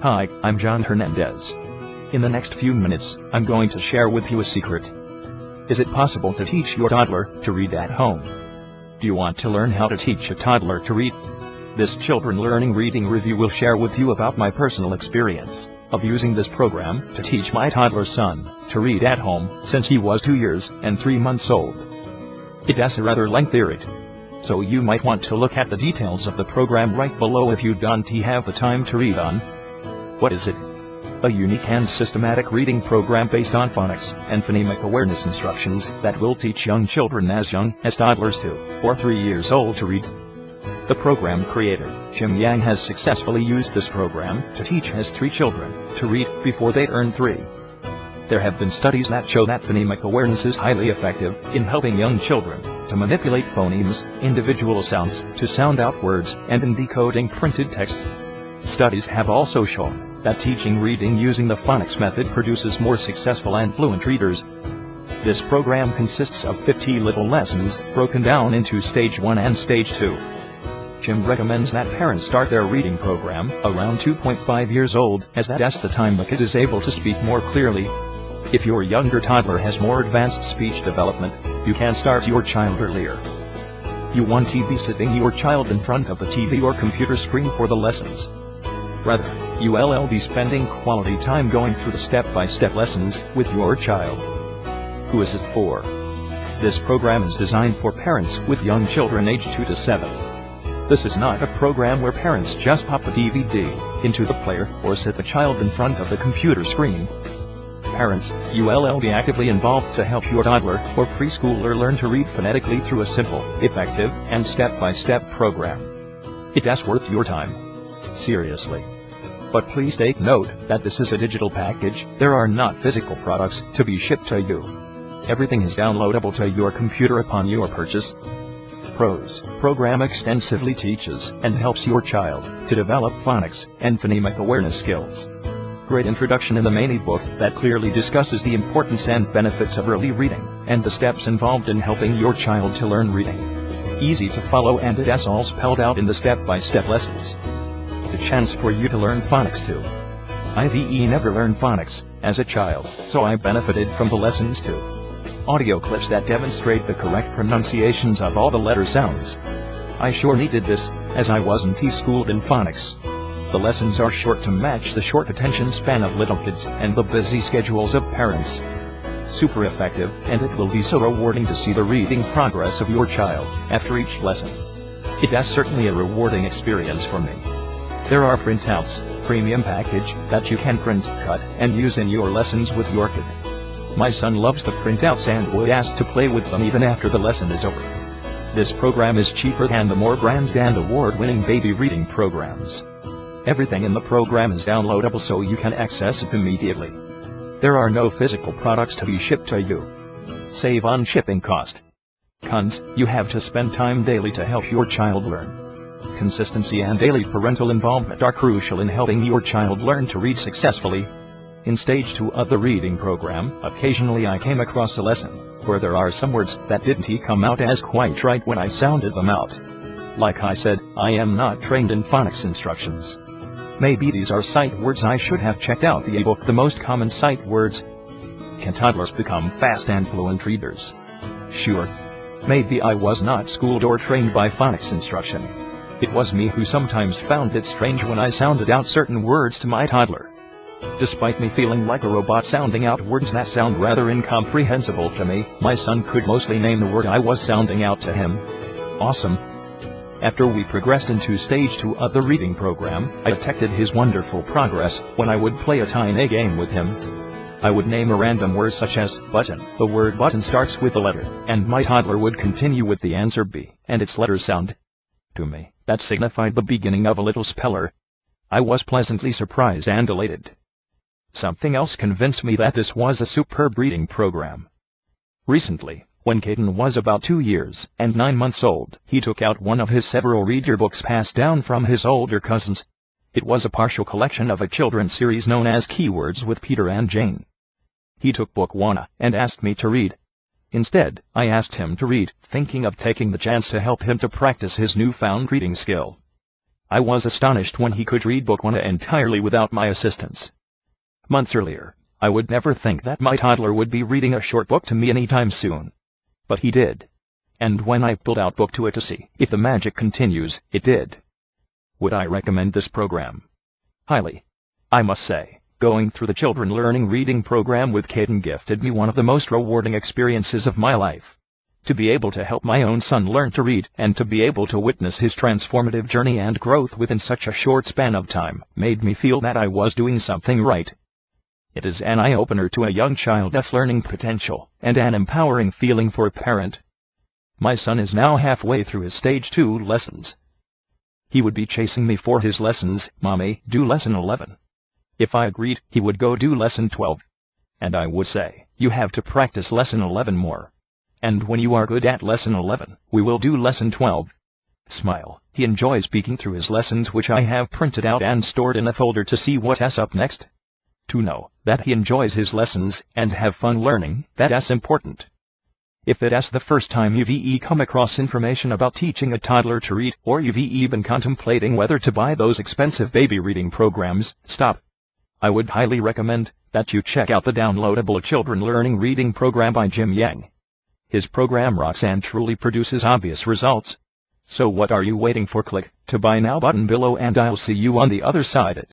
Hi, I'm John Hernandez. In the next few minutes, I'm going to share with you a secret. Is it possible to teach your toddler to read at home? Do you want to learn how to teach a toddler to read? This Children Learning Reading Review will share with you about my personal experience of using this program to teach my toddler son to read at home since he was 2 years and 3 months old. It has a rather lengthy read, so you might want to look at the details of the program right below if you don't have the time to read on. What is it? A unique and systematic reading program based on phonics and phonemic awareness instructions that will teach young children as young as toddlers 2 or 3 years old to read. The program creator, Jim Yang, has successfully used this program to teach his 3 children to read before they turn 3. There have been studies that show that phonemic awareness is highly effective in helping young children to manipulate phonemes, individual sounds, to sound out words, and in decoding printed text. Studies have also shown that teaching reading using the phonics method produces more successful and fluent readers. This program consists of 50 little lessons broken down into Stage 1 and Stage 2. Jim recommends that parents start their reading program around 2.5 years old, as that's the time the kid is able to speak more clearly. If your younger toddler has more advanced speech development, you can start your child earlier. You won't be sitting your child in front of the TV or computer screen for the lessons. Rather, you will be spending quality time going through the step-by-step lessons with your child. Who is it for? This program is designed for parents with young children aged 2 to 7. This is not a program where parents just pop the DVD into the player or sit the child in front of the computer screen. Parents, you will be actively involved to help your toddler or preschooler learn to read phonetically through a simple, effective, and step-by-step program. It's worth your time. Seriously. But please take note that this is a digital package. There are not physical products to be shipped to you. Everything is downloadable to your computer upon your purchase. Pros: program extensively teaches and helps your child to develop phonics and phonemic awareness skills. Great introduction in the main ebook that clearly discusses the importance and benefits of early reading and the steps involved in helping your child to learn reading. Easy to follow, and it's all spelled out in the step-by-step lessons. The chance for you to learn phonics too. I've never learned phonics as a child, so I benefited from the lessons too. Audio clips that demonstrate the correct pronunciations of all the letter sounds. I sure needed this, as I wasn't schooled in phonics. The lessons are short to match the short attention span of little kids and the busy schedules of parents. Super effective, and it will be so rewarding to see the reading progress of your child after each lesson. It's certainly a rewarding experience for me. There are printouts, premium package, that you can print, cut, and use in your lessons with your kid. My son loves the printouts and would ask to play with them even after the lesson is over. This program is cheaper than the more brand and award-winning baby reading programs. Everything in the program is downloadable so you can access it immediately. There are no physical products to be shipped to you. Save on shipping cost. Cons: you have to spend time daily to help your child learn. Consistency and daily parental involvement are crucial in helping your child learn to read successfully. In Stage 2 of the reading program, occasionally I came across a lesson where there are some words that didn't come out as quite right when I sounded them out. Like I said, I am not trained in phonics instructions. Maybe these are sight words. I should have checked out the ebook, The Most Common Sight Words. Can toddlers become fast and fluent readers? Sure. Maybe I was not schooled or trained by phonics instruction. It was me who sometimes found it strange when I sounded out certain words to my toddler. Despite me feeling like a robot sounding out words that sound rather incomprehensible to me, my son could mostly name the word I was sounding out to him. Awesome. After we progressed into Stage 2 of the reading program, I detected his wonderful progress when I would play a tiny game with him. I would name a random word such as button. The word button starts with a letter, and my toddler would continue with the answer B, and its letter sound. To me, that signified the beginning of a little speller. I was pleasantly surprised and elated. Something else convinced me that this was a superb reading program. Recently, when Caden was about 2 years and 9 months old, he took out one of his several reader books passed down from his older cousins. It was a partial collection of a children's series known as Keywords with Peter and Jane. He took book 1 and asked me to read. Instead, I asked him to read, thinking of taking the chance to help him to practice his newfound reading skill. I was astonished when he could read book 1 entirely without my assistance. Months earlier, I would never think that my toddler would be reading a short book to me anytime soon. But he did. And when I pulled out book 2 to see if the magic continues, it did. Would I recommend this program? Highly. I must say, going through the Children Learning Reading program with Caden gifted me one of the most rewarding experiences of my life. To be able to help my own son learn to read and to be able to witness his transformative journey and growth within such a short span of time made me feel that I was doing something right. It is an eye-opener to a young child's learning potential and an empowering feeling for a parent. My son is now halfway through his stage 2 lessons. He would be chasing me for his lessons. "Mommy, do lesson 11. If I agreed, he would go do lesson 12. And I would say, "You have to practice lesson 11 more. And when you are good at lesson 11, we will do lesson 12. Smile. He enjoys speaking through his lessons, which I have printed out and stored in a folder to see what's up next. To know that he enjoys his lessons and have fun learning, that's important. If it's the first time you've come across information about teaching a toddler to read, or you've been contemplating whether to buy those expensive baby reading programs, stop. I would highly recommend that you check out the downloadable Children Learning Reading program by Jim Yang. His program rocks and truly produces obvious results. So what are you waiting for? Click to buy now button below and I'll see you on the other side.